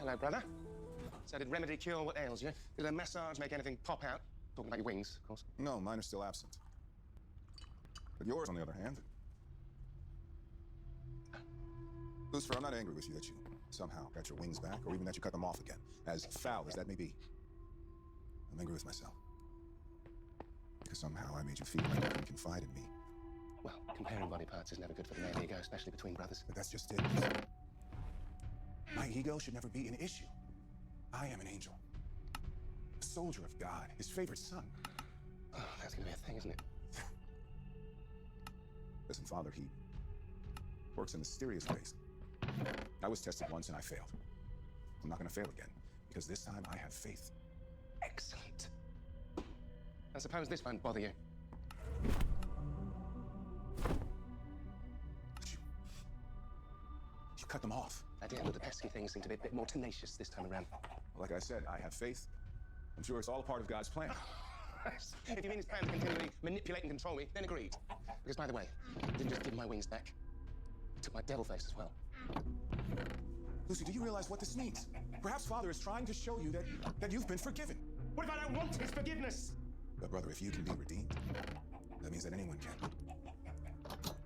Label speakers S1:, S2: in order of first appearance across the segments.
S1: Hello, brother. So did remedy cure what ails you? Did a massage make anything pop out? Talking about your wings, of course.
S2: No, mine are still absent. But yours, on the other hand... Lucifer, I'm not angry with you that you somehow got your wings back, or even that you cut them off again, as foul as that may be. I'm angry with myself. Because somehow I made you feel like you can confide in me.
S1: Well, comparing body parts is never good for the male ego, especially between brothers.
S2: But that's just it. My ego should never be an issue. I am an angel. A soldier of God, his favorite son.
S1: Oh, that's gonna be a thing, isn't it?
S2: Listen, Father, he works in mysterious ways. I was tested once and I failed. I'm not gonna fail again, because this time I have faith.
S1: Excellent. I suppose this won't bother you.
S2: But you cut them off.
S1: I did, but the pesky things seem to be a bit more tenacious this time around.
S2: Like I said, I have faith. I'm sure it's all a part of God's plan.
S1: If you mean his plan to continually manipulate and control me, then agreed. Because, by the way, he didn't just give my wings back. He took my devil face as well.
S2: Lucy, do you realize what this means? Perhaps Father is trying to show you that you've been forgiven.
S1: What if I don't want his forgiveness?
S2: But brother, if you can be redeemed, that means that anyone can.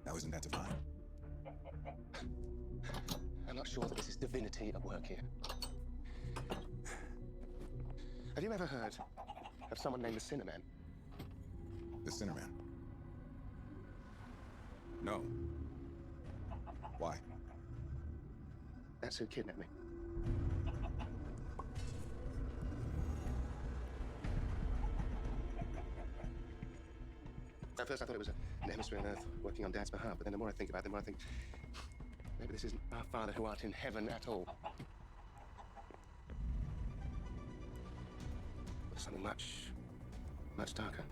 S2: Now, isn't that divine?
S1: I'm not sure that this is divinity at work here. Have you ever heard of someone named the Sinner Man?
S2: The Sinner Man? No. Why?
S1: That's who kidnapped me. At first, I thought it was an emissary on Earth working on Dad's behalf, but then the more I think about it, the more I think maybe this isn't our Father who art in heaven at all. But something much, much darker.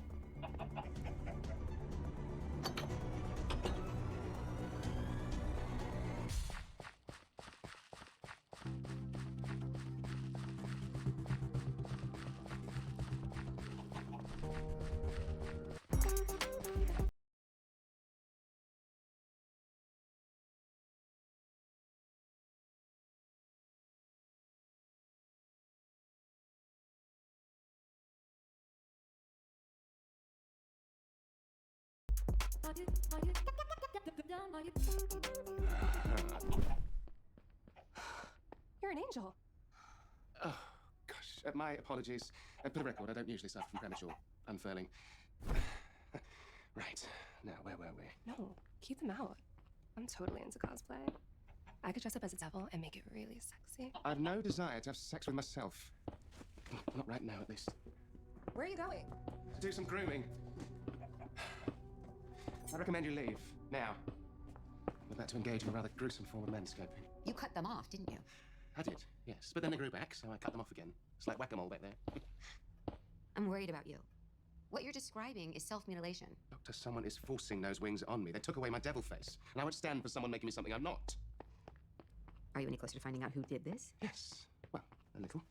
S3: You're an angel.
S1: Oh, gosh. My apologies. For the record, I don't usually suffer from premature unfurling. Right. Now, where were we?
S3: No, keep them out. I'm totally into cosplay. I could dress up as a devil and make it really sexy.
S1: I've no desire to have sex with myself. Not right now, at least.
S3: Where are you going?
S1: To do some grooming. I recommend you leave, now. I'm about to engage in a rather gruesome form of manscaping.
S4: You cut them off, didn't you?
S1: I did, yes. But then they grew back, so I cut them off again. It's like whack-a-mole back there.
S4: I'm worried about you. What you're describing is self-mutilation.
S1: Doctor, someone is forcing those wings on me. They took away my devil face, and I won't stand for someone making me something I'm not.
S4: Are you any closer to finding out who did this?
S1: Yes. Well, a little.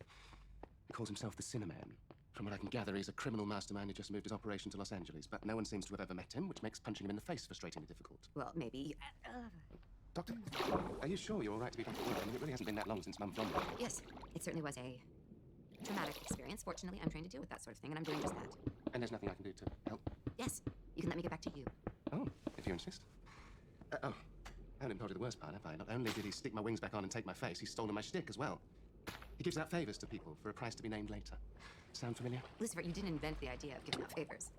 S1: He calls himself the Sinner Man. From what I can gather, he's a criminal mastermind who just moved his operation to Los Angeles, but no one seems to have ever met him, which makes punching him in the face frustratingly difficult.
S4: Well, maybe...
S1: Doctor, are you sure you're all right to be back at work? I mean, it really hasn't been that long since Mum's gone.
S4: Yes, it certainly was a traumatic experience. Fortunately, I'm trained to deal with that sort of thing, and I'm doing just that.
S1: And there's nothing I can do to help?
S4: Yes, you can let me get back to you.
S1: Oh, if you insist. I haven't told you the worst part, have I? Not only did he stick my wings back on and take my face, he's stolen my shtick as well. He gives out favors to people for a price to be named later. Sound familiar?
S4: Lucifer, you didn't invent the idea of giving out favors.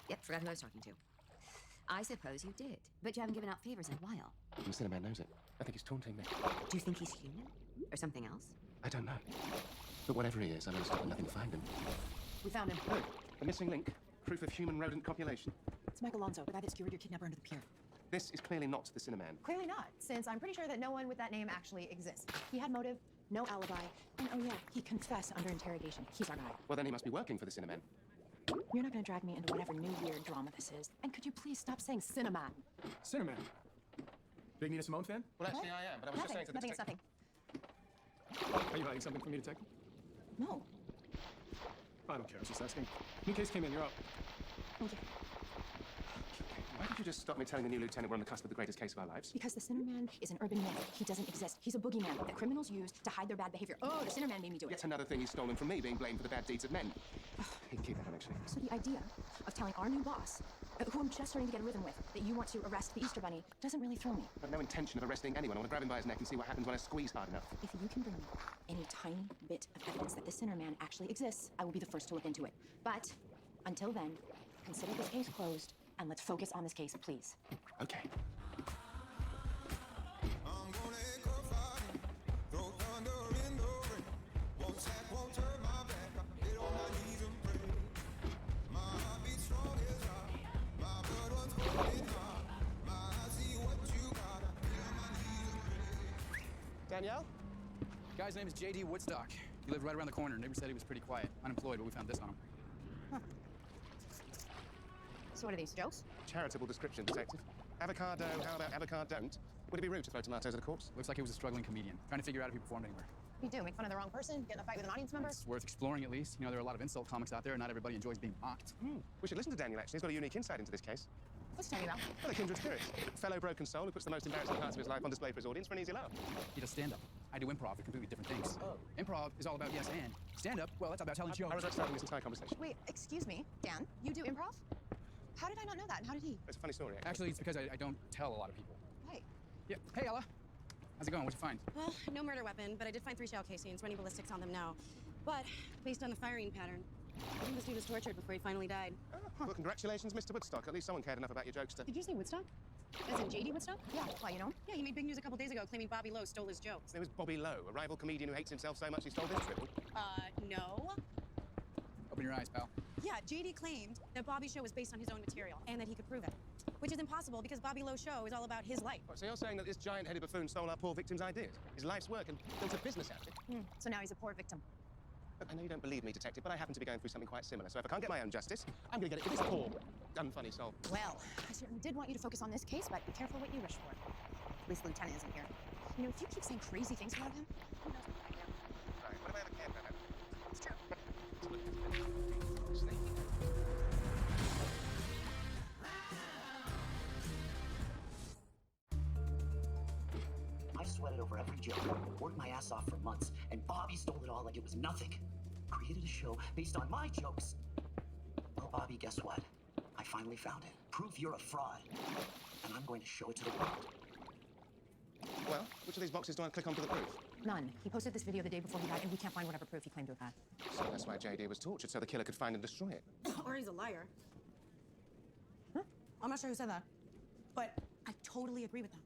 S4: Yep, forgot who I was talking to. I suppose you did, but you haven't given out favors in a while.
S1: The Sinner Man knows it. I think he's taunting me.
S4: Do you think he's human? Or something else?
S1: I don't know. But whatever he is, I'm going to stop at nothing to find him.
S5: We found him.
S1: Oh, a missing link. Proof of human rodent copulation.
S5: It's Mike Alonso, the guy that skewered your kidnapper under the pier.
S1: This is clearly not the Sinner Man.
S5: Clearly not, since I'm pretty sure that no one with that name actually exists. He had motive, no alibi, and oh yeah, he confessed under interrogation. He's our guy.
S1: Well, then he must be working for the Sinner Man.
S5: You're not gonna drag me into whatever new weird drama this is. And could you please stop saying Cinnamon?
S6: Cinnamon. Big Nina Simone fan?
S1: Well, actually, I am, but I was just saying to the
S5: Nothing, it's nothing.
S6: Are you hiding something from me, detective?
S5: No.
S6: I don't care, I was just asking. New case came in, you're up.
S5: Thank you.
S1: Why did you just stop me telling the new lieutenant we're on the cusp of the greatest case of our lives?
S5: Because the Sinnerman is an urban myth. He doesn't exist. He's a boogeyman that criminals use to hide their bad behavior. Oh, the Sinnerman made me do it.
S1: Yet another thing he's stolen from me, being blamed for the bad deeds of men. He can keep that, actually.
S5: So the idea of telling our new boss, who I'm just starting to get a rhythm with, that you want to arrest the Easter Bunny doesn't really thrill me.
S1: I have no intention of arresting anyone. I want to grab him by his neck and see what happens when I squeeze hard enough.
S5: If you can bring me any tiny bit of evidence that the Sinnerman actually exists, I will be the first to look into it. But until then, consider this case closed, and let's focus on this case, please.
S1: Okay.
S2: I'm gonna echo fire, throw thunder in the rain. Won't sack, won't turn my back. I get on my knees and pray. My heart beats strong as rock. My blood runs cold and hot. My eyes see what you got. I get on my knees and pray.
S1: Danielle?
S7: Guy's name is J.D. Woodstock. He lived right around the corner. Neighbor said he was pretty quiet. Unemployed, but we found this on him.
S5: So what are these, jokes?
S1: Charitable description, detective. Avocado, how about avocado don't? Would it be rude to throw tomatoes at a corpse?
S7: Looks like he was a struggling comedian, trying to figure out if he performed anywhere.
S5: You do, make fun of the wrong person, get in a fight with an audience member?
S7: It's worth exploring at least. You know, there are a lot of insult comics out there, and not everybody enjoys being mocked.
S1: We should listen to Daniel, actually. He's got a unique insight into this case.
S5: What's he talking about?
S1: Well, a kindred spirit. Fellow broken soul who puts the most embarrassing parts of his life on display for his audience for an easy laugh.
S7: He does stand-up. I do improv. They're completely different things. Improv is all about yes and. Stand-up, well, that's about telling jokes.
S1: How was that starting this entire conversation?
S5: Wait, excuse me, Dan, you do improv? How did I not know that, and how did he?
S1: It's a funny story, actually.
S7: Actually, it's because I don't tell a lot of people.
S5: Right.
S7: Yeah. Hey, Ella. How's it going? What'd you find?
S8: Well, no murder weapon, but I did find 3 shell casings, running ballistics on them now. But, based on the firing pattern, I think this dude was tortured before he finally died.
S1: Well, congratulations, Mr. Woodstock. At least someone cared enough about your jokes to...
S8: Did you say Woodstock? As in J.D. Woodstock?
S5: Yeah, why, you know?
S8: Yeah, he made big news a couple days ago claiming Bobby Lowe stole his jokes.
S1: There was Bobby Lowe, a rival comedian who hates himself so much he stole this triple.
S8: No.
S7: Open your eyes, pal.
S8: Yeah, J.D. claimed that Bobby's show was based on his own material and that he could prove it. Which is impossible because Bobby Lowe's show is all about his life.
S1: What, so you're saying that this giant-headed buffoon stole our poor victim's ideas, his life's work, and built a business out of it?
S5: So now he's a poor victim.
S1: Look, I know you don't believe me, detective, but I happen to be going through something quite similar. So if I can't get my own justice, I'm going to get it for this poor, unfunny soul.
S5: Well, I certainly did want you to focus on this case, but be careful what you wish for. At least the lieutenant isn't here. You know, if you keep saying crazy things about him, who knows what might happen.
S1: Right, what about the camera?
S5: It's true.
S9: I sweated over every joke, worked my ass off for months, and Bobby stole it all like it was nothing. Created a show based on my jokes. Well, Bobby, guess what? I finally found it. Proof you're a fraud. And I'm going to show it to the world.
S1: Well, which of these boxes do I click on for the proof?
S5: None. He posted this video the day before he died, and we can't find whatever proof he claimed to have had.
S1: So that's why JD was tortured, so the killer could find and destroy it.
S8: Or he's a liar. I'm not sure who said that, but I totally agree with them.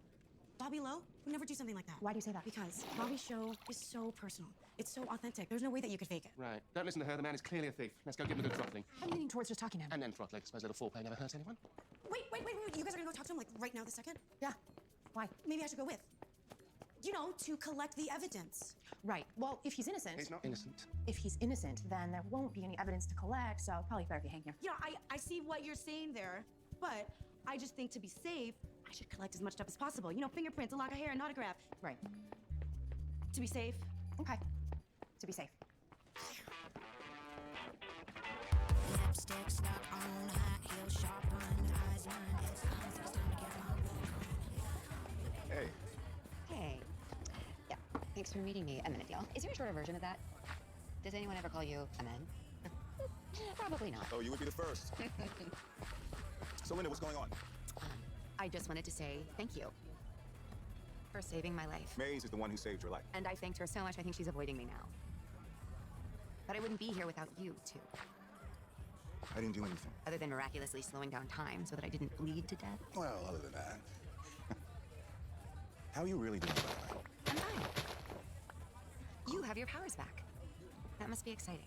S8: Bobby Lowe would never do something like that.
S5: Why do you say that?
S8: Because Bobby's show is so personal. It's so authentic. There's no way that you could fake it.
S1: Right. Don't listen to her. The man is clearly a thief. Let's go give him a good throttling.
S5: I'm leaning towards just talking to him.
S1: And then throttling. I suppose a little foreplay never hurt anyone.
S8: Wait. You guys are gonna go talk to him, like, right now this second?
S5: Yeah. Why?
S8: Maybe I should go with. You know, to collect the evidence.
S5: Right. Well, if he's innocent...
S1: He's not innocent.
S5: If he's innocent, then there won't be any evidence to collect, so probably better if you hang here.
S8: Yeah, I see what you're saying there, but I just think to be safe, I should collect as much stuff as possible. You know, fingerprints, a lock of hair, an autograph.
S5: Right.
S8: To be safe.
S5: Okay. To be safe.
S10: Lipstick stuck on high heel, sharpened eyes, mine. It's time to get my work on.
S2: Hey,
S4: Hey. Yeah, thanks for meeting me. A minute, y'all. Is there a shorter version of that? Does anyone ever call you a man? Probably not.
S2: oh, you would be the first. So, Linda, what's going on?
S4: I just wanted to say thank you for saving my life.
S2: Maze is the one who saved your life.
S4: And I thanked her so much, I think she's avoiding me now. But I wouldn't be here without you, too.
S2: I didn't do anything.
S4: Other than miraculously slowing down time so that I didn't bleed to death.
S2: Well, other than that. How are you really doing, by the way?
S4: I'm fine. You have your powers back. That must be exciting.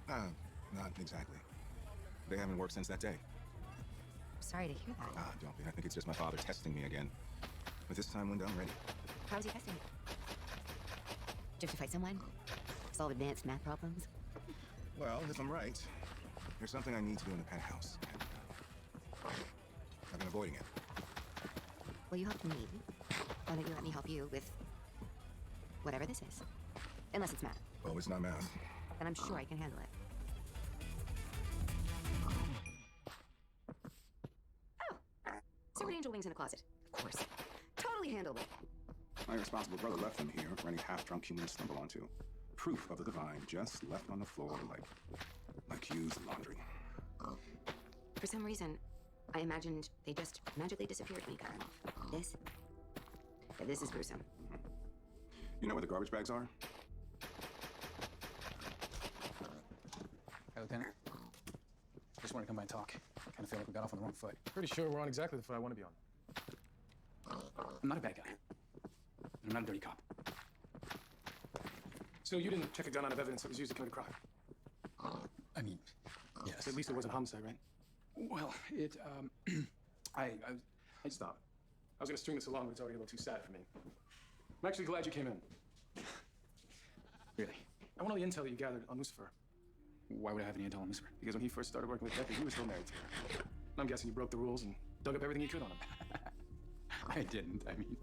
S2: Not exactly. They haven't worked since that day.
S4: Sorry to hear that.
S2: Ah, don't be. I think it's just my father testing me again. But this time, Linda, I'm ready.
S4: How's he testing you? Do you have to fight someone? Solve advanced math problems?
S2: Well, if I'm right, there's something I need to do in the penthouse. And, I've been avoiding it.
S4: Will you help me? Why don't you let me help you with whatever this is? Unless it's math.
S2: Oh, it's not math.
S4: Then I'm sure I can handle it. angel wings in a closet. Of course. Totally handleable.
S2: My irresponsible brother left them here for any half-drunk human to stumble onto. Proof of the divine just left on the floor like used laundry.
S4: For some reason, I imagined they just magically disappeared when he cut them off. This is gruesome.
S2: You know where the garbage bags are?
S7: Hey, Lieutenant. Just wanted to come by and talk. Kind of feel like we got off on the wrong foot.
S6: Pretty sure we're on exactly the foot I want to be on.
S7: I'm not a bad guy. I'm not a dirty cop.
S6: So you didn't check a gun out of evidence that was used to commit a crime?
S7: I mean, yes.
S6: At least it wasn't homicide, right?
S7: Well, it, I
S6: Stop. I was gonna string this along, but it's already a little too sad for me. I'm actually glad you came in.
S7: Really?
S6: I want all the intel that you gathered on Lucifer.
S7: Why would I have any intel on Lucifer?
S6: Because when he first started working with Becky, he was still married to her. And I'm guessing you broke the rules and dug up everything you could on him.
S7: I didn't. I mean,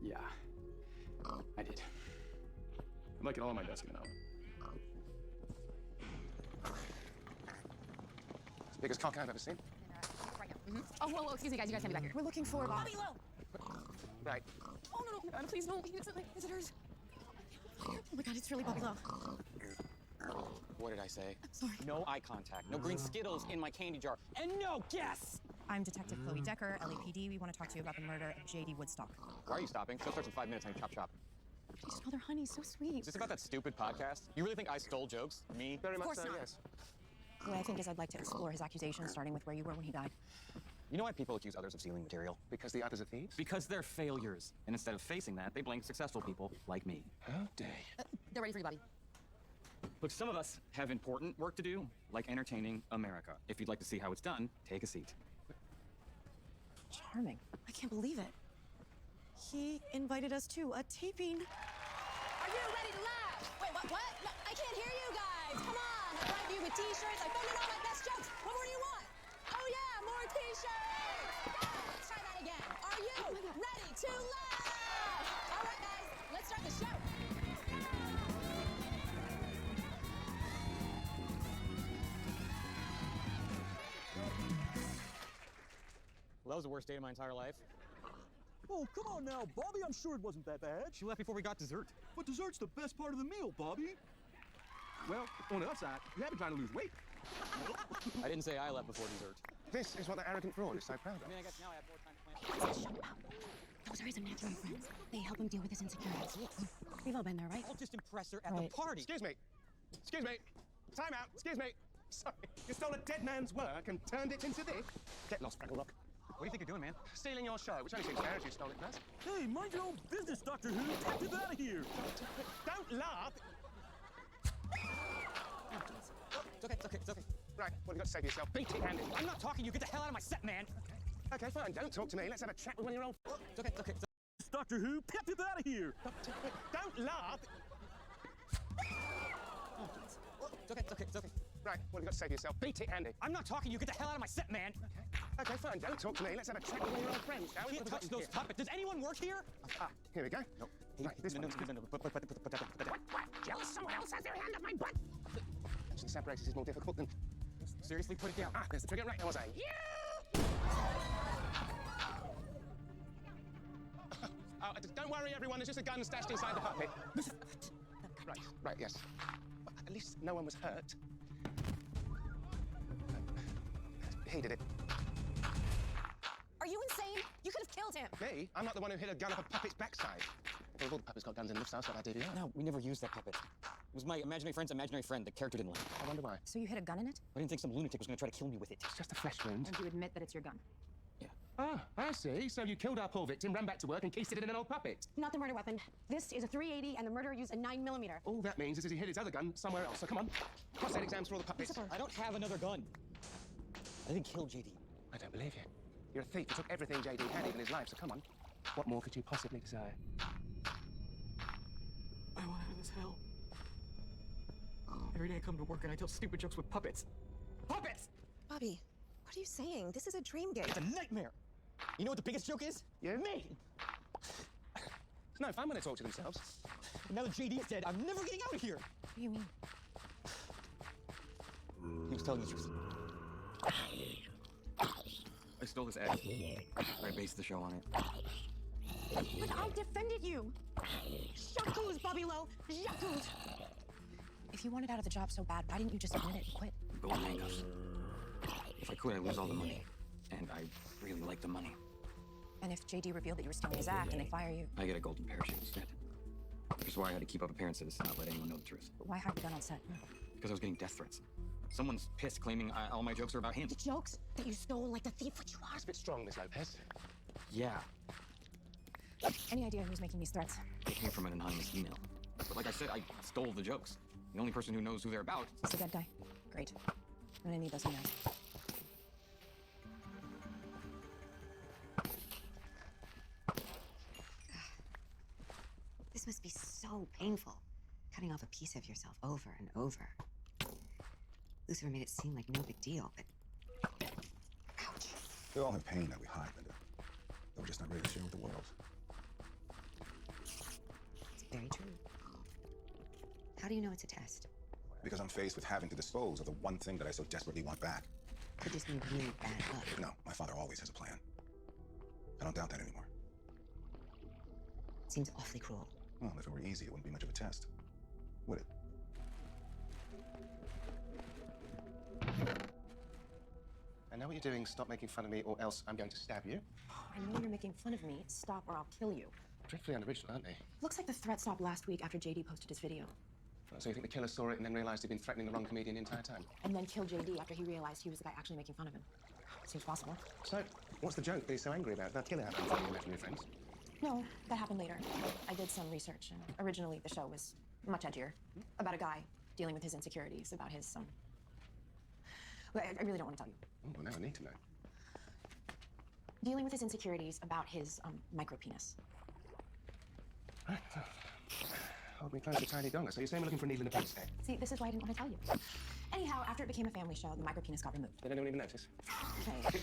S7: yeah. I did.
S6: I'd like it all on my desk now.
S1: It's the biggest cock I've ever seen.
S8: Right now. Oh, whoa, excuse me, guys. You guys can't be back here. We're looking for Bobby Lowe.
S1: Right.
S8: Oh, no, please, no. Visitors. Oh, my God, it's really Bobby Lowe.
S11: What did I say?
S8: Sorry.
S11: No eye contact, no green Skittles in my candy jar, and no guess!
S12: I'm Detective Chloe Decker, LAPD. We want to talk to you about the murder of J.D. Woodstock.
S11: Why are you stopping? Show starts in 5 minutes. I can chop chop.
S8: Please call her honey. So sweet.
S11: Is this about that stupid podcast? You really think I stole jokes? Me?
S1: Very much
S8: course
S1: so,
S8: not.
S1: yes.
S12: The way I think is I'd like to explore his accusations, starting with where you were when he died.
S11: You know why people accuse others of stealing material?
S1: Because the others are thieves?
S11: Because they're failures. And instead of facing that, they blame successful people like me.
S1: How dare you?
S8: They're ready for you, Bobby.
S11: Look, some of us have important work to do, like entertaining America. If you'd like to see how it's done, take a seat.
S12: Charming.
S8: I can't believe it. He invited us to a taping. Are you ready to laugh? Wait, what? No, I can't hear you guys. Come on. I brought you with t-shirts. I phoned in all my best jokes. What more do you want? Oh, yeah, more t-shirts. Let's try that again. Are you ready to laugh? All right, guys. Let's start the show.
S11: Well, that was the worst day of my entire life.
S13: Oh, come on now, Bobby. I'm sure it wasn't that bad.
S11: She left before we got dessert.
S13: But dessert's the best part of the meal, Bobby.
S6: Well, on the upside, you have been trying to lose weight.
S11: I didn't say I left before dessert.
S1: This is what the arrogant fraud is so proud
S11: I
S1: of.
S11: mean, I guess now I have more time to plan.
S8: Shut up. Those are his imaginary friends. They help him deal with his insecurities. We've all been there, right?
S11: I'll just impress her at the party.
S1: Excuse me. Excuse me. Time out. Excuse me. Sorry. You stole a dead man's work and turned it into this? Get lost, Freckle Rock.
S11: What do you think you're doing, man?
S1: Stealing your show, which only seems fair if you stole it first.
S13: Hey, mind your own business, Doctor Who. Get it out of here.
S1: Don't laugh.
S11: It's okay, it's okay, it's okay.
S1: Right, what have you got to say for yourself? Beat it, Andy.
S11: I'm not talking. You get the hell out of my set, man.
S1: Okay, fine. Don't talk to me. Let's have a chat with one of your old...
S11: It's okay, it's okay.
S13: Doctor Who, get it out of here.
S1: Don't laugh.
S11: It's okay, it's okay, it's okay.
S1: Right, what have you got to say for yourself? Beat it, Andy.
S11: I'm not talking. You get the hell out of my set, man.
S1: Okay, fine. Don't talk to me. Let's have a chat with one of your old friends, shall we?
S11: Can't touch those puppets. Does anyone work here?
S1: Ah, here we go.
S11: No.
S1: Right, this one.
S11: Put that.
S1: Jealous someone else has their hand up my butt. Actually, the apparatus is more difficult than...
S11: Seriously, put it down.
S1: Ah, there's the trigger. Right, now was I? Yeah! Oh, don't worry, everyone. There's just a gun stashed inside the puppet. Right, yes. But at least no one was hurt. He did it.
S8: Are you insane? You could have killed him.
S1: Me? I'm not the one who hit a gun up a puppet's backside. Well, all the puppets got guns in the lift, so I did, yeah.
S11: No, we never used that puppet. It was my imaginary friend's imaginary friend. The character didn't like it.
S1: I wonder why.
S12: So you hid a gun in it?
S11: I didn't think some lunatic was going to try to kill me with it.
S1: It's just a flesh wound.
S12: And you admit that it's your gun?
S11: Yeah.
S1: Ah, I see. So you killed our poor victim, ran back to work, and cased it in an old puppet.
S8: Not the murder weapon. This is a 380, and the murderer used a 9mm.
S1: All that means is he hid his other gun somewhere else. So come on. Cross-head exams for all the puppets.
S8: Lucifer.
S11: I don't have another gun. I didn't kill JD.
S1: I don't believe you. You're a thief. You took everything JD had, even his life, so come on. What more could you possibly desire?
S11: I want out of this hell. Every day I come to work and I tell stupid jokes with puppets. Puppets!
S8: Bobby, what are you saying? This is a dream gig.
S11: It's a nightmare. You know what the biggest joke is?
S1: You?
S11: Me!
S1: It's no fun when they talk to themselves.
S11: And now that JD is dead, I'm never getting out of here.
S12: What do you mean?
S11: He was telling the truth. I stole this egg. I based the show on it.
S5: But I defended you. J'accuse, Bobby Lowe. J'accuse. If you wanted out of the job so bad, why didn't you just admit it and quit?
S11: Golden handcuffs. If I quit, I'd lose all the money. And I really like the money.
S5: And if JD revealed that you were stealing his act and they fire you,
S11: I get a golden parachute instead. Which is why I had to keep up appearances and not let anyone know the truth.
S5: why hide the gun on set?
S11: Because I was getting death threats. Someone's pissed claiming all my jokes are about him.
S5: The jokes that you stole like the thief which you are.
S1: It's a bit strong, Miss Lopez.
S11: Yeah,
S5: Any idea who's making these threats?
S11: it came from an anonymous email. But like I said, I stole the jokes. The only person who knows who they're about.
S5: It's the dead guy. Great. I'm gonna need those emails.
S4: This must be so painful, cutting off a piece of yourself over and over. Lucifer made it seem like no big deal, but ouch.
S2: We all have pain that we hide, Linda. That we're just not ready to share with the world.
S4: It's very true. How do you know it's a test?
S2: Because I'm faced with having to dispose of the one thing that I so desperately want back.
S4: Could just be really bad luck.
S2: No, my father always has a plan. I don't doubt that anymore.
S4: Seems awfully cruel.
S2: Well, if it were easy, it wouldn't be much of a test, would it?
S1: I know what you're doing. Stop making fun of me, or else I'm going to stab you.
S5: I know you're making fun of me. Stop or I'll kill you.
S1: Dreadfully unoriginal, aren't they?
S5: Looks like the threat stopped last week after JD posted his video.
S1: So you think the killer saw it and then realized he'd been threatening the wrong comedian the entire time?
S5: And then killed JD after he realized he was the guy actually making fun of him. Seems possible.
S1: So, what's the joke that he's so angry about? That killer happened to your imaginary friends.
S5: No, that happened later. I did some research, and originally the show was much edgier. About a guy dealing with his insecurities, about his, well, I really don't want to tell you.
S1: Oh, well, now I need to know.
S5: Dealing with his insecurities about his, micro penis.
S1: Right. Hold me close to tiny donga. So you're saying we're looking for a needle in a haystack?
S5: See, this is why I didn't want to tell you. Anyhow, after it became a family show, the micro penis got removed.
S1: Did anyone even notice?
S5: Okay.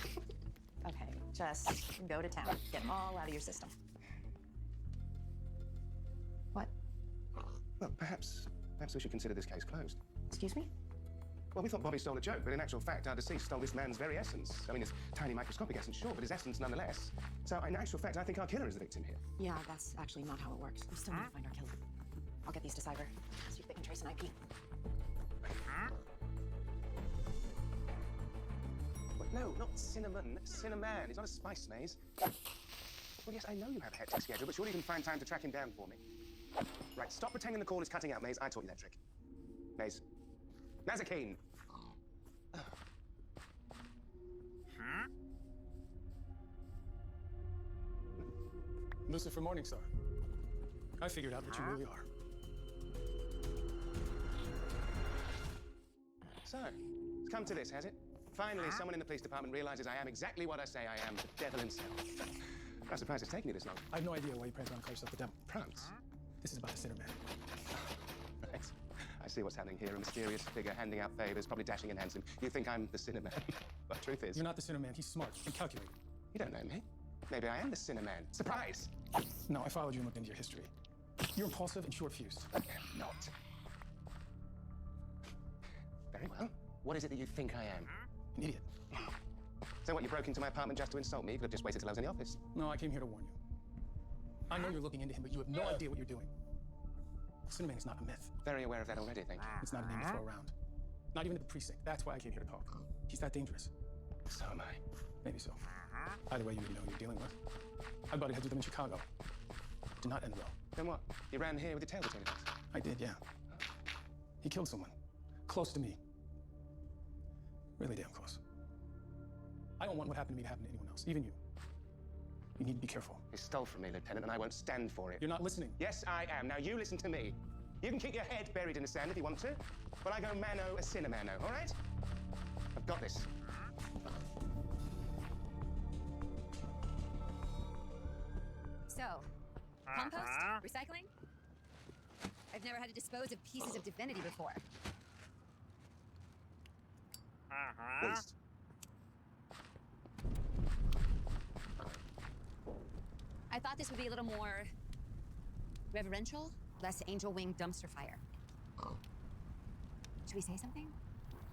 S5: Okay, just go to town. Get them all out of your system. What?
S1: Well, perhaps we should consider this case closed.
S5: Excuse me?
S1: Well, we thought Bobby stole a joke, but in actual fact, our deceased stole this man's very essence. I mean, his tiny microscopic essence, sure, but his essence nonetheless. So, in actual fact, I think our killer is the victim here.
S5: Yeah, that's actually not how it works. We still need to find our killer. I'll get these to Cyber. See if they can trace an IP.
S1: What? No, not cinnamon. Cinnamon. He's not a spice maze. Well, yes, I know you have a hectic schedule, but surely you can find time to track him down for me. Right, stop pretending the call is cutting out, Maze. I taught you that trick. Maze. Nazakine.
S6: Lucifer Morningstar. I figured out what you really are.
S1: So, it's come to this, has it? Finally, someone in the police department realizes I am exactly what I say I am, the devil himself. I'm surprised it's taken you this long.
S6: I have no idea why you prance around and call yourself the devil.
S1: Prance?
S6: This is about a sinner man.
S1: Right. I see what's happening here. A mysterious figure handing out favors, probably dashing and handsome. You think I'm the sinner man. But the truth is...
S6: You're not the sinner man. He's smart and calculated.
S1: You don't know me. Maybe I am the sinner man. Surprise!
S6: No, I followed you and looked into your history. You're impulsive and short-fused.
S1: I am not. Very well. What is it that you think I am?
S6: An idiot.
S1: So what, you broke into my apartment just to insult me? You could have just waited till I was in the office.
S6: No, I came here to warn you. I know you're looking into him, but you have no idea what you're doing. Cinnamon is not a myth.
S1: Very aware of that already, thank you.
S6: It's not a name to throw around. Not even at the precinct. That's why I came here to talk. He's that dangerous.
S1: So am I.
S6: Maybe so. Either way, you know who you're dealing with. I butted heads with him in Chicago. Did not end well.
S1: Then what? You ran here with your tail between your legs?
S6: I did, yeah. He killed someone. Close to me. Really damn close. I don't want what happened to me to happen to anyone else, even you. You need to be careful.
S1: You stole from me, Lieutenant, and I won't stand for it.
S6: You're not listening.
S1: Yes, I am. Now you listen to me. You can keep your head buried in the sand if you want to, but I go mano a sine mano, all right? I've got this.
S4: So, compost? Recycling? I've never had to dispose of pieces of divinity before.
S2: Waste.
S4: I thought this would be a little more reverential, less angel wing dumpster fire. Should we say something?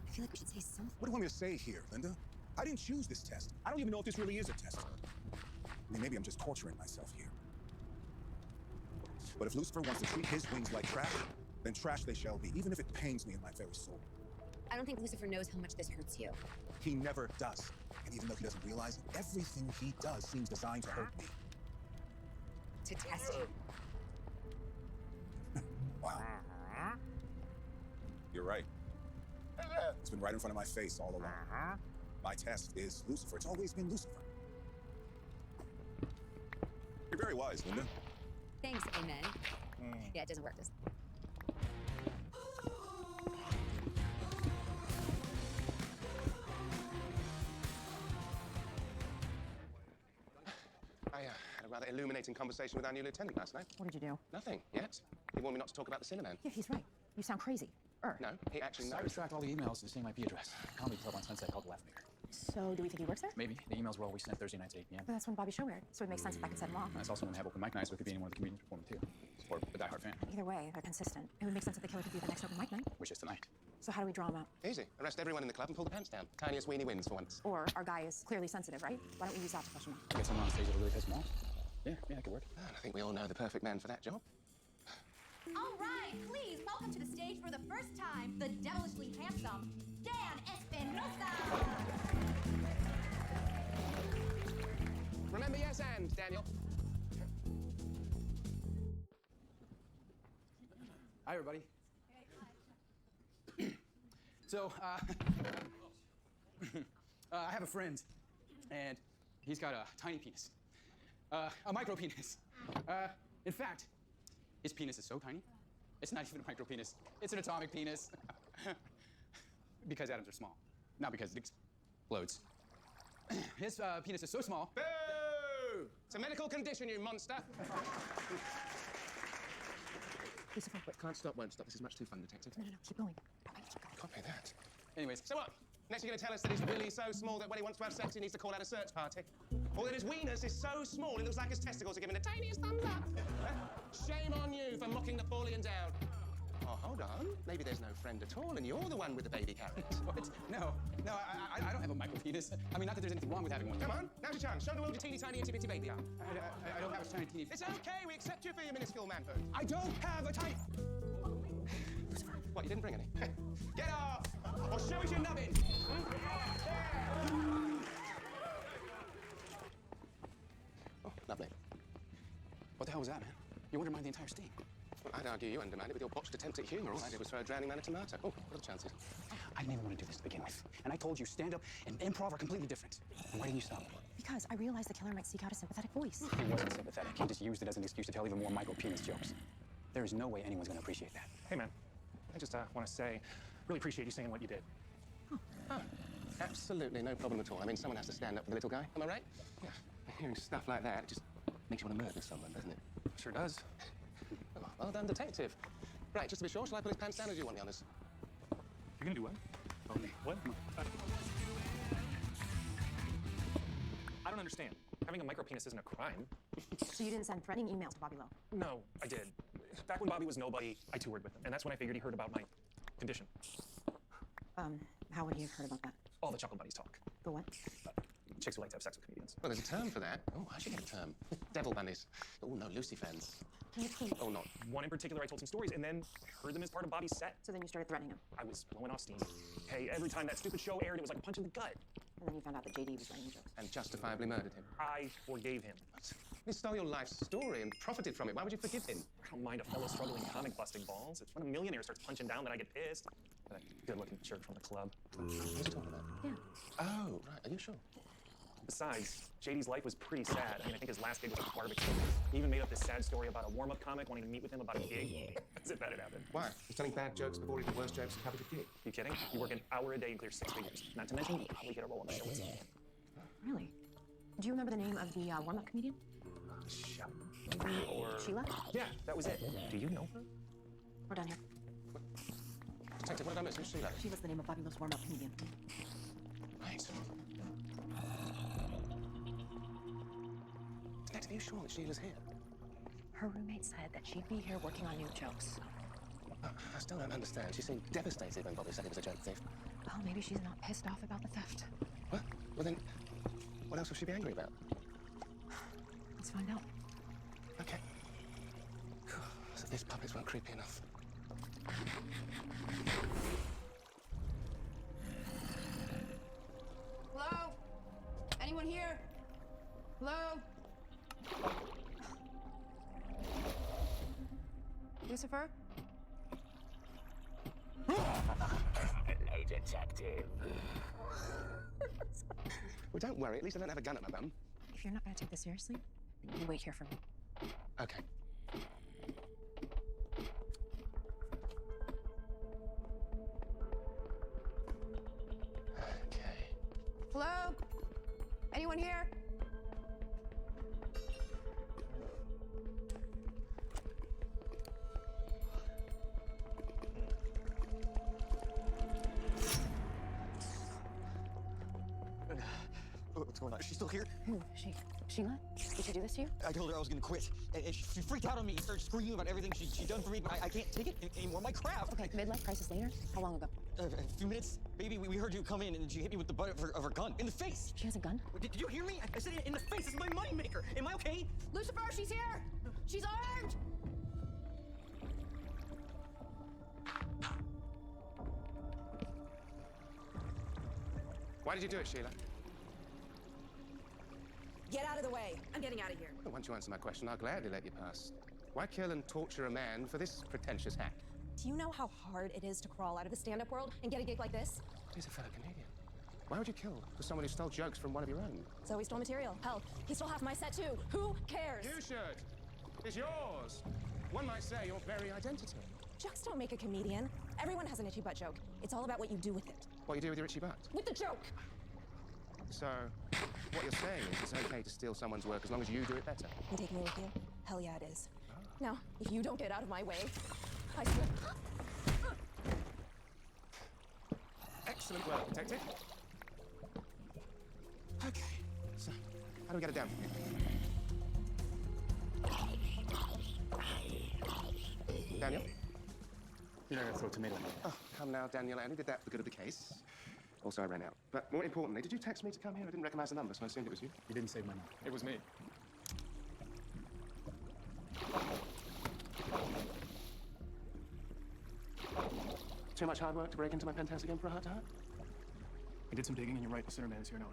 S4: I feel like we should say something.
S2: What do you want me to say here, Linda? I didn't choose this test. I don't even know if this really is a test. I mean, maybe I'm just torturing myself here. But if Lucifer wants to treat his wings like trash, then trash they shall be, even if it pains me in my very soul.
S4: I don't think Lucifer knows how much this hurts you.
S2: He never does. And even though he doesn't realize it, everything he does seems designed to hurt me.
S4: To test you.
S2: Wow. You're right. It's been right in front of my face all along. My test is Lucifer. It's always been Lucifer. You're very wise, Linda.
S4: Thanks, amen. Yeah, it doesn't work, does it?
S1: I had a rather illuminating conversation with our new lieutenant last night.
S5: What did you do?
S1: Nothing, yet. He warned me not to talk about the Cinnamon.
S5: Yeah, he's right. You sound crazy.
S1: No, he actually
S7: I
S1: knows.
S7: tracked all the emails to the same IP address. Comedy club on Sunset called the Laughmaker.
S5: So, do we think he works there?
S7: Maybe. The emails were always sent Thursday nights at 8 p.m.
S5: But that's when Bobby's show aired, so it makes sense if I could set him off.
S7: That's also when they have open mic nights, so it could be anyone of the comedians performing too. Or a diehard fan.
S5: Either way, they're consistent. It would make sense that the killer could be the next open mic night.
S7: Which is tonight.
S5: So how do we draw him out?
S1: Easy. Arrest everyone in the club and pull the pants down. Tiniest weenie wins for once.
S5: Or our guy is clearly sensitive, right? Why don't we use that to push him off?
S7: Get someone on stage that'll really piss him off. Yeah, that could work.
S1: And I think we all know the perfect man for that job.
S10: All right, please welcome to the stage for the first time, the devilishly handsome Dan Espinosa.
S1: Remember, yes, and, Daniel.
S7: Hi, everybody. So, I have a friend, and he's got a tiny penis. A micro penis. In fact, his penis is so tiny, it's not even a micro penis. It's an atomic penis. Because atoms are small, not because it explodes. His penis is so small.
S1: Boo! It's a medical condition, you monster.
S5: Lucifer.
S1: Wait, can't stop, won't stop. This is much too fun, detective.
S5: No, keep going.
S1: Can't pay that.
S7: Anyways,
S1: So what? Next you're going to tell us that his willy's so small that when he wants to have sex, he needs to call out a search party. Or that his weenus is so small, it looks like his testicles are giving the tiniest thumbs up. Shame on you for mocking Napoleon down. Oh, hold on. Maybe there's no friend at all, and you're the one with the baby carrot.
S7: What? No, I don't have a micro penis. I mean, not that there's anything wrong with having one.
S1: Come on, now's your chance. Show the world your teeny tiny itty bitty baby arm.
S7: I don't have a tiny teeny.
S1: It's okay. We accept you for your minuscule manhood.
S7: I don't have a tiny.
S1: What, you didn't bring any? Get off! Or show us your nubbin! Oh, lovely.
S7: What the hell was that, man? You undermined the entire sting.
S1: Well, I'd argue you undermined it with your botched attempt at humor. All I did was throw a drowning man a tomato. Oh, what are the chances?
S7: I didn't even want to do this to begin with. And I told you, stand up and improv are completely different. And why didn't you stop?
S5: Because I realized the killer might seek out a sympathetic voice.
S7: He wasn't sympathetic. He just used it as an excuse to tell even more micro penis jokes. There is no way anyone's going to appreciate that.
S6: Hey, man. I just want to say, really appreciate you saying what you did.
S1: Oh, absolutely no problem at all. I mean, someone has to stand up for the little guy. Am I right? Yeah. Hearing stuff like that, it just makes you want to murder someone, doesn't it?
S6: Sure does.
S1: Oh, well done, detective. Right, just to be sure, shall I put his pants down or do you want the honors?
S6: You're gonna do what? What? I don't understand. Having a micro penis isn't a crime.
S5: So you didn't send threatening emails to Bobby Lowe?
S6: No, I did. Back when Bobby was nobody, I toured with him, and that's when I figured he heard about my condition.
S5: How would he have heard about that?
S6: All the chuckle buddies talk.
S5: The what?
S6: Chicks who like to have sex with comedians.
S1: Well, there's a term for that. Oh, I should get a term. Devil bunnies. Oh, no, Lucifers. Oh, not.
S6: One in particular, I told some stories, and then I heard them as part of Bobby's set.
S5: So then you started threatening him?
S6: I was blowing off steam. Hey, every time that stupid show aired, it was like a punch in the gut.
S5: And then you found out that JD was writing jokes.
S1: And justifiably murdered him.
S6: I forgave him.
S1: He stole your life story and profited from it. Why would you forgive him?
S6: I don't mind a fellow struggling comic busting balls. It's when a millionaire starts punching down that I get pissed. That good-looking jerk from the club.
S1: What are you talking about?
S5: Yeah.
S1: Oh, right. Are you sure?
S6: Besides, JD's life was pretty sad. I mean, I think his last gig was a barbecue. He even made up this sad story about a warm-up comic wanting to meet with him about a gig. As if that had happened.
S1: Why? He's telling bad jokes before even worse jokes and covered a gig.
S6: You kidding? You work an hour a day and clear 6 figures. Not to mention, you probably get a role on the show.
S5: Really? Do you remember the name of the warm-up comedian?
S6: Or...
S5: Sheila?
S6: Yeah, that was it. Do you know her?
S5: We're done here.
S1: Detective, what did I miss? Who's Sheila?
S5: Sheila's the name of Bobby Lowe's warm-up comedian.
S1: Right. Detective, are you sure that Sheila's here?
S5: Her roommate said that she'd be here working on new jokes.
S1: I still don't understand. She seemed devastated when Bobby said he was a joke thief.
S5: Well, maybe she's not pissed off about the theft.
S1: What? Well then, what else will she be angry about?
S5: Let's find out.
S1: Okay. So these puppets weren't creepy enough.
S5: Hello? Anyone here? Hello? Lucifer?
S1: Hello, detective. Well, don't worry. At least I don't have a gun at my bum.
S5: If you're not gonna take this seriously, you wait here for me.
S1: Okay. Okay.
S5: Hello? Anyone here?
S14: What's going on? Is she still here?
S5: Who? Sheila? Did she do this to you?
S14: I told her I was gonna quit. And she freaked out on me and started screaming about everything she'd done for me, but I can't take it anymore. My craft.
S5: Okay, midlife crisis later? How long ago?
S14: A few minutes. Baby, we heard you come in and she hit me with the butt of her gun. In the face.
S5: She has a gun?
S14: Did you hear me? I said it in the face. This is my moneymaker. Am I okay?
S5: Lucifer, she's here! She's armed!
S1: Why did you do it, Sheila?
S8: Get out of the way. I'm getting out of here.
S1: Well, once you answer my question, I'll gladly let you pass. Why kill and torture a man for this pretentious hack?
S8: Do you know how hard it is to crawl out of the stand-up world and get a gig like this?
S1: He's a fellow comedian. Why would you kill for someone who stole jokes from one of your own?
S8: So he stole material. Hell, he stole half my set too. Who cares?
S1: You should. It's yours. One might say your very identity.
S8: Jokes don't make a comedian. Everyone has an itchy butt joke. It's all about what you do with it.
S1: What you do with your itchy butt?
S8: With the joke!
S1: So, what you're saying is it's okay to steal someone's work as long as you do it better.
S8: And take me with you? Hell yeah, it is. Now, if you don't get out of my way, I swear.
S1: Excellent work, detective. Okay, so how do we get it down from here? Daniel?
S11: You're not gonna throw tomato in there.
S1: Oh, come now, Daniel. I only did that for the good of the case. Also, I ran out. But more importantly, did you text me to come here? I didn't recognize the number, so I assumed it was you.
S11: You didn't save my number. It was me.
S1: Too much hard work to break into my penthouse again for a heart-to-heart?
S6: I did some digging, and you're right. The center man is here now.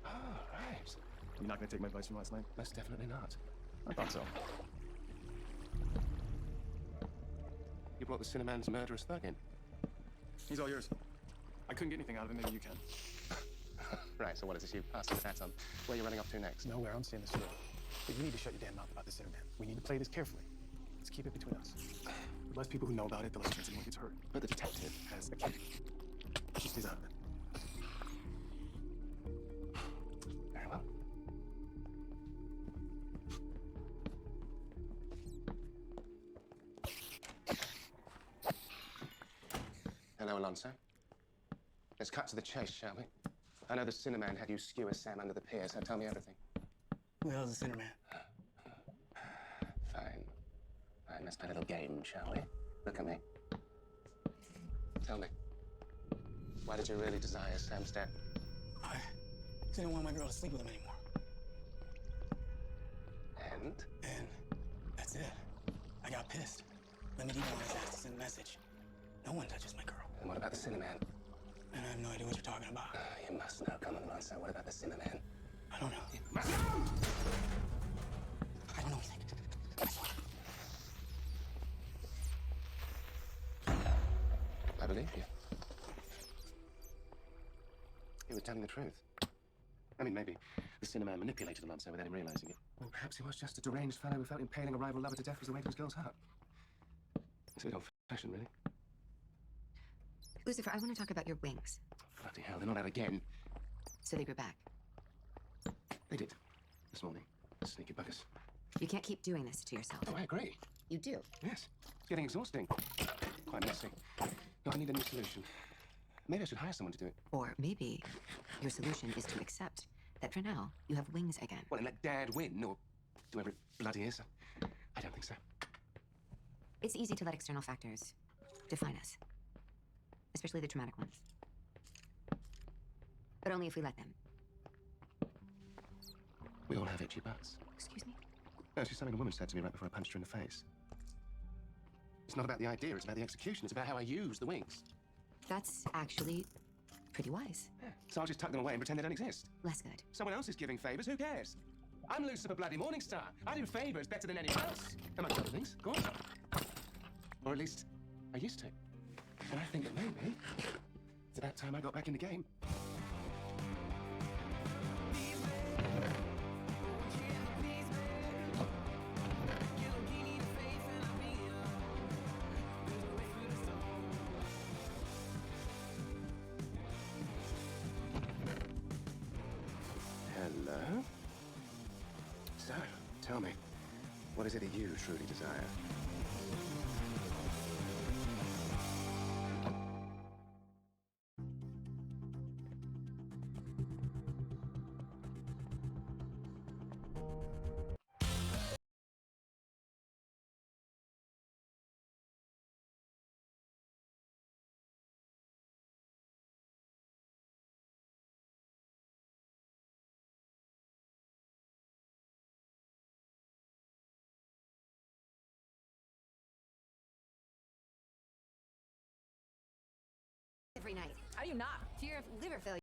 S1: Oh, right.
S6: You're not gonna take my advice from last night?
S1: Most definitely not.
S6: I thought so.
S1: You brought the Cineman's murderous thug in.
S6: He's all yours. I couldn't get anything out of him. Maybe you can.
S1: Right, so what is this? You passed the hat on. Where are you running off to next?
S6: Nowhere. I'm staying this way. But you need to shut your damn mouth about the center man. We need to play this carefully. Let's keep it between us. The less people who know about it, the less chance anyone gets hurt.
S1: But the detective
S6: Has a key. She stays out of it.
S1: Very well. Hello, Alonso. Let's cut to the chase, shall we? I know the Cineman had you skewer Sam under the pier, so tell me everything.
S14: Who the hell's the center man?
S1: Fine. Fine, let's play a little game, shall we? Look at me. Tell me. Why did you really desire Sam's death?
S14: I didn't want my girl to sleep with him anymore.
S1: And?
S14: And that's it. I got pissed. Let me get on his ass to send a message. No one touches my girl.
S1: And what about the Cineman?
S14: And I have no idea what you're talking about.
S1: You must know. Come on, Alonso. What about the Cineman?
S14: I don't know.
S1: You must know!
S14: I don't know anything. I swear.
S1: I believe you. He was telling the truth. I mean, maybe the Cineman manipulated Alonso without him realizing it. Or perhaps he was just a deranged fellow who felt impaling a rival lover to death was the way to his girl's heart. It's a bit old-fashioned, really.
S4: Lucifer, I want to talk about your wings.
S1: Bloody hell, they're not out again.
S4: So they grew back.
S1: They did. This morning. Sneaky buggers.
S4: You can't keep doing this to yourself.
S1: Oh, I agree.
S4: You do.
S1: Yes. It's getting exhausting. Quite messy. No, I need a new solution. Maybe I should hire someone to do it.
S4: Or maybe your solution is to accept that for now, you have wings again.
S1: Well, and let Dad win, or do whatever it bloody is. I don't think so.
S4: It's easy to let external factors define us, especially the traumatic ones. But only if we let them.
S1: We all have itchy butts.
S3: Excuse me?
S1: No, it's just something a woman said to me right before I punched her in the face. It's not about the idea, it's about the execution. It's about how I use the wings.
S4: That's actually pretty wise.
S1: Yeah. So I'll just tuck them away and pretend they don't exist.
S4: Less good.
S1: Someone else is giving favors, who cares? I'm Lucifer bloody Morningstar. I do favors better than anyone else. Amongst other things, of course. Or at least, I used to. And I think that maybe it's about time I got back in the game. Hello? So, tell me, what is it that you truly desire?
S4: Every night.
S8: How do you not?
S4: Fear of liver failure.